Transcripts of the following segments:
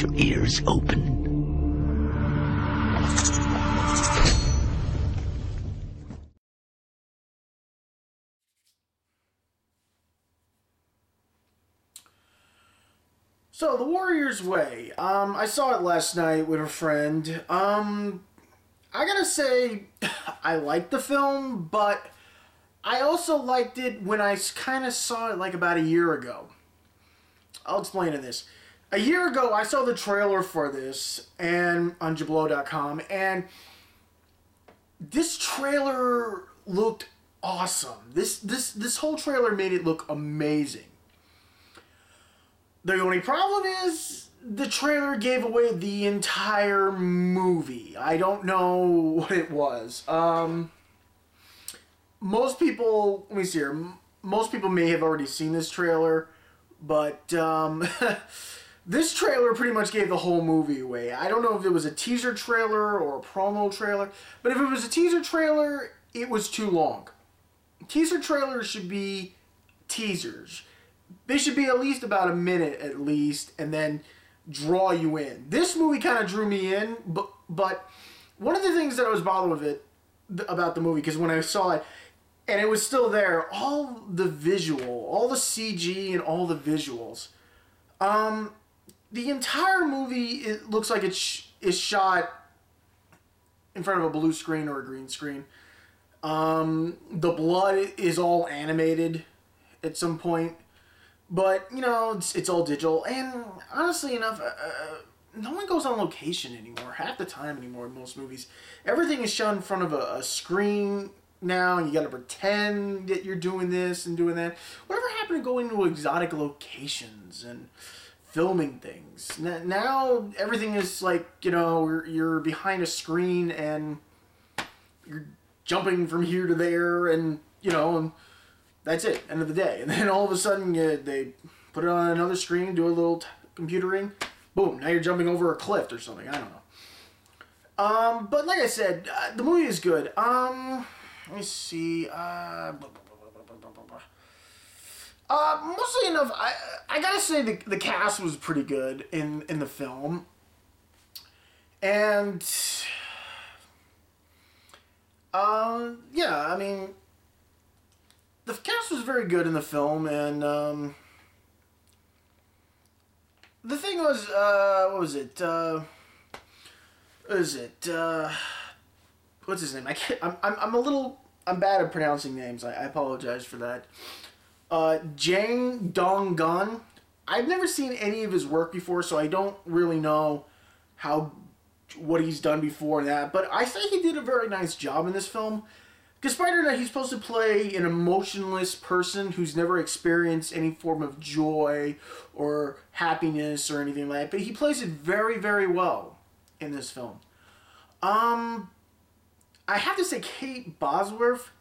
your ears open. So, The Warrior's Way. I saw it last night with a friend. I gotta say, I liked the film, but I also liked it when I kind of saw it like about a year ago. I'll explain this. A year ago, I saw the trailer for this and on Jablo.com, and this trailer looked awesome. This whole trailer made it look amazing. The only problem is the trailer gave away the entire movie. I don't know what it was. Most people, let me see here. Most people may have already seen this trailer, but this trailer pretty much gave the whole movie away. I don't know if it was a teaser trailer or a promo trailer, but if it was a teaser trailer, it was too long. Teaser trailers should be teasers. They should be at least about a minute at least, and then draw you in. This movie kind of drew me in, but one of the things that I was bothered with it about the movie, because when I saw it, and it was still there, all the visual, all the CG and all the visuals, the entire movie, it looks like it is shot in front of a blue screen or a green screen. The blood is all animated at some point. But, you know, it's all digital. And honestly enough, no one goes on location anymore. Half the time anymore in most movies. Everything is shot in front of a screen now. And you got to pretend that you're doing this and doing that. Whatever happened to going to exotic locations and filming things? Now everything is like, you know, you're behind a screen and you're jumping from here to there and, you know, and that's it, end of the day. And then all of a sudden, they put it on another screen, do a little computering, boom, now you're jumping over a cliff or something, I don't know. But like I said, the movie is good. Let me see, mostly enough, I gotta say the cast was pretty good in the film. And, yeah, I mean, the cast was very good in the film, and the thing was, what was it? What's his name? I'm bad at pronouncing names. I apologize for that. Jang Dong-gun. I've never seen any of his work before, so I don't really know what he's done before that. But I think he did a very nice job in this film. Despite that he's supposed to play an emotionless person who's never experienced any form of joy or happiness or anything like that, but he plays it very, very well in this film. I have to say, Kate Bosworth,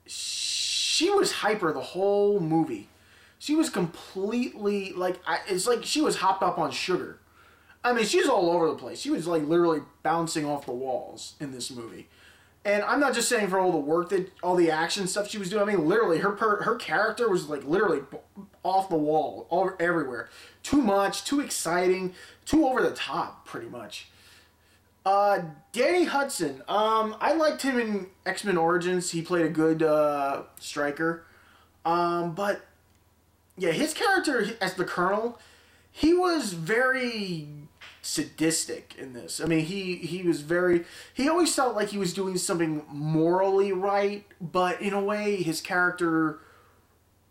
she was hyper the whole movie. She was completely, it's like she was hopped up on sugar. I mean, she's all over the place. She was, like, literally bouncing off the walls in this movie. And I'm not just saying for all the work all the action stuff she was doing. I mean, literally, her character was like literally off the wall, everywhere. Too much, too exciting, too over the top, pretty much. Danny Hudson. I liked him in X-Men Origins. He played a good Stryker. But yeah, his character as the Colonel, he was very sadistic in this. I mean, he always felt like he was doing something morally right, but in a way his character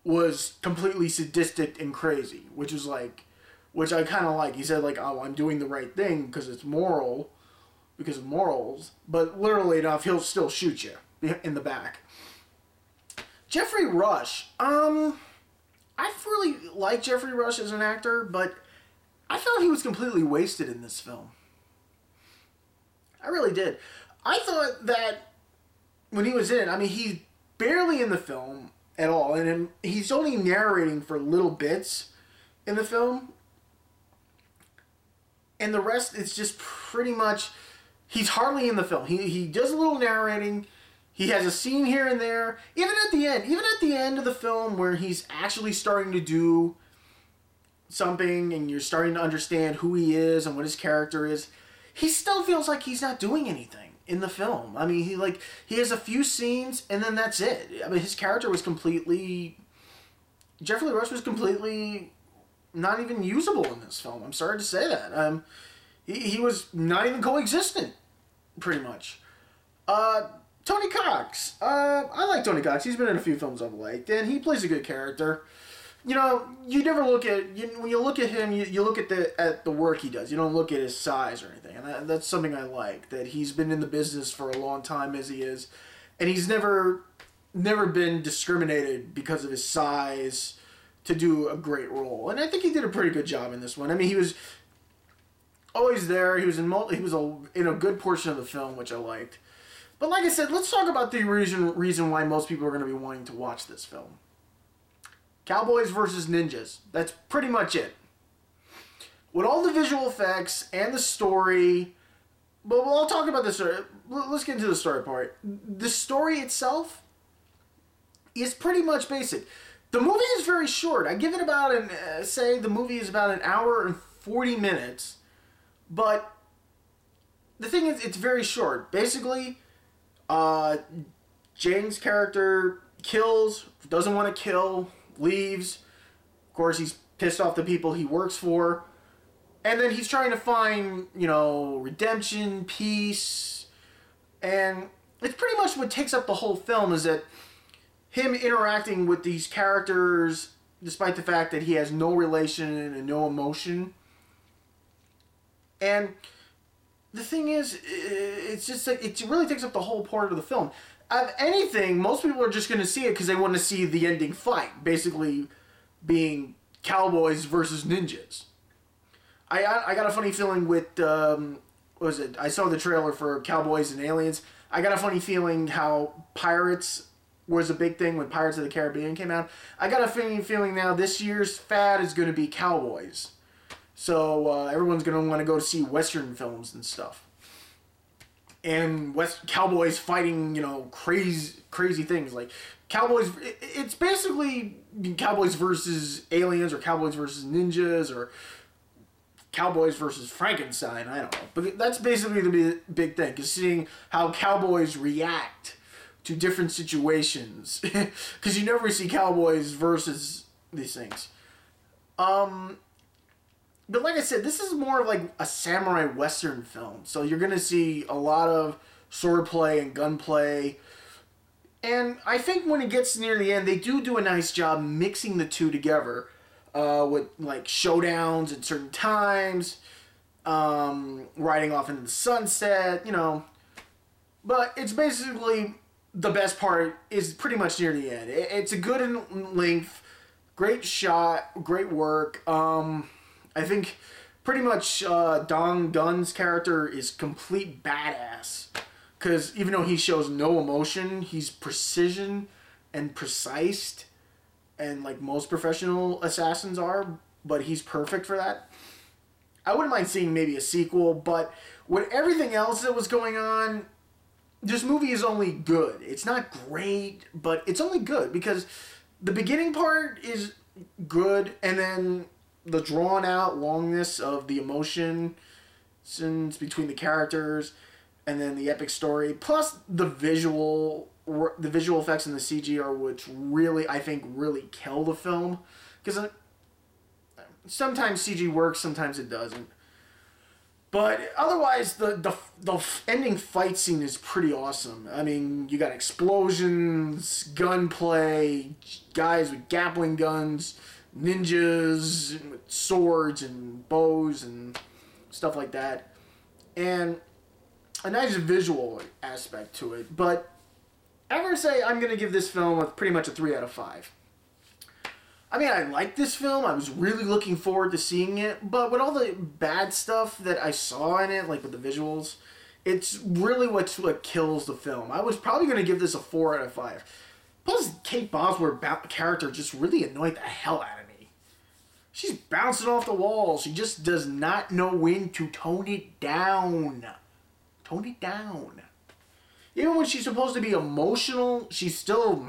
was completely sadistic and crazy, which I kind of like. He said like, oh, I'm doing the right thing because it's moral, because of morals, but literally enough, he'll still shoot you in the back. Jeffrey Rush, I really like Jeffrey Rush as an actor, but I felt he was completely wasted in this film. I really did. I thought that when he was in it, I mean, he's barely in the film at all, and he's only narrating for little bits in the film. And the rest, it's just pretty much, he's hardly in the film. He does a little narrating. He has a scene here and there. Even at the end of the film where he's actually starting to do something and you're starting to understand who he is and what his character is, he still feels like he's not doing anything in the film. I mean, he has a few scenes and then that's it. I mean, his character was completely... Jeffrey Lee Rush was completely not even usable in this film. I'm sorry to say that. He was not even coexistent, pretty much. Tony Cox. I like Tony Cox. He's been in a few films I've liked, and he plays a good character. You know, you never look at... when you look at him, you look at the work he does. You don't look at his size or anything, and that's something I like, that he's been in the business for a long time as he is, and he's never been discriminated because of his size to do a great role. And I think he did a pretty good job in this one. I mean, he was always there. He was in a good portion of the film, which I liked. But like I said, let's talk about the reason why most people are going to be wanting to watch this film. Cowboys versus ninjas. That's pretty much it. With all the visual effects and the story... But I'll talk about the story. Let's get into the story part. The story itself is pretty much basic. The movie is very short. I give it about say the movie is about an hour and 40 minutes. But the thing is, it's very short. Basically, Jane's character kills, doesn't want to kill, leaves. Of course, he's pissed off the people he works for. And then he's trying to find, redemption, peace. And it's pretty much what takes up the whole film, is that him interacting with these characters, despite the fact that he has no relation and no emotion. And the thing is, it's just like, it really takes up the whole part of the film. Of anything, most people are just going to see it because they want to see the ending fight, basically being cowboys versus ninjas. I got a funny feeling with, what was it? I saw the trailer for Cowboys and Aliens. I got a funny feeling how pirates was a big thing when Pirates of the Caribbean came out. I got a funny feeling now this year's fad is going to be cowboys. So everyone's going to want to go see Western films and stuff. And cowboys fighting, crazy things. Like, cowboys... It's basically cowboys versus aliens, or cowboys versus ninjas, or cowboys versus Frankenstein. I don't know. But that's basically the big thing. Is seeing how cowboys react to different situations. Because you never see cowboys versus these things. But like I said, this is more of like a samurai western film. So you're going to see a lot of swordplay and gunplay. And I think when it gets near the end, they do a nice job mixing the two together. With like showdowns at certain times. Riding off into the sunset, But it's basically... The best part is pretty much near the end. It's a good in length, great shot, great work. I think pretty much Dong Gun's character is complete badass. Because even though he shows no emotion, he's precision and precise. And like most professional assassins are. But he's perfect for that. I wouldn't mind seeing maybe a sequel. But with everything else that was going on... This movie is only good. It's not great, but it's only good because the beginning part is good, and then the drawn-out longness of the emotions between the characters, and then the epic story, plus the visual effects and the CG are which really, I think, really kill the film. Because sometimes CG works, sometimes it doesn't. But otherwise, the ending fight scene is pretty awesome. I mean, you got explosions, gunplay, guys with grappling guns, ninjas with swords and bows and stuff like that. And a nice visual aspect to it. But I'm going to say I'm going to give this film pretty much a 3 out of 5. I mean, I like this film. I was really looking forward to seeing it. But with all the bad stuff that I saw in it, like with the visuals, it's really what kills the film. I was probably going to give this a 4 out of 5. Plus, Kate Bosworth's character just really annoyed the hell out of me. She's bouncing off the walls. She just does not know when to tone it down. Tone it down. Even when she's supposed to be emotional, she's still...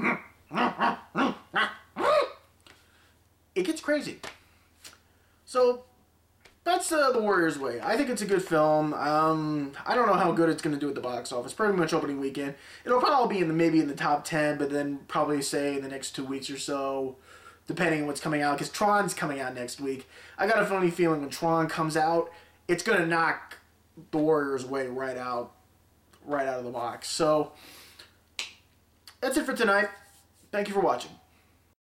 It gets crazy. So that's The Warriors Way. I think it's a good film. I don't know how good it's going to do at the box office. Pretty much opening weekend. It'll probably be maybe in the top 10, but then probably say in the next 2 weeks or so, depending on what's coming out. Because Tron's coming out next week. I got a funny feeling when Tron comes out, it's going to knock The Warriors Way right out of the box. So that's it for tonight. Thank you for watching.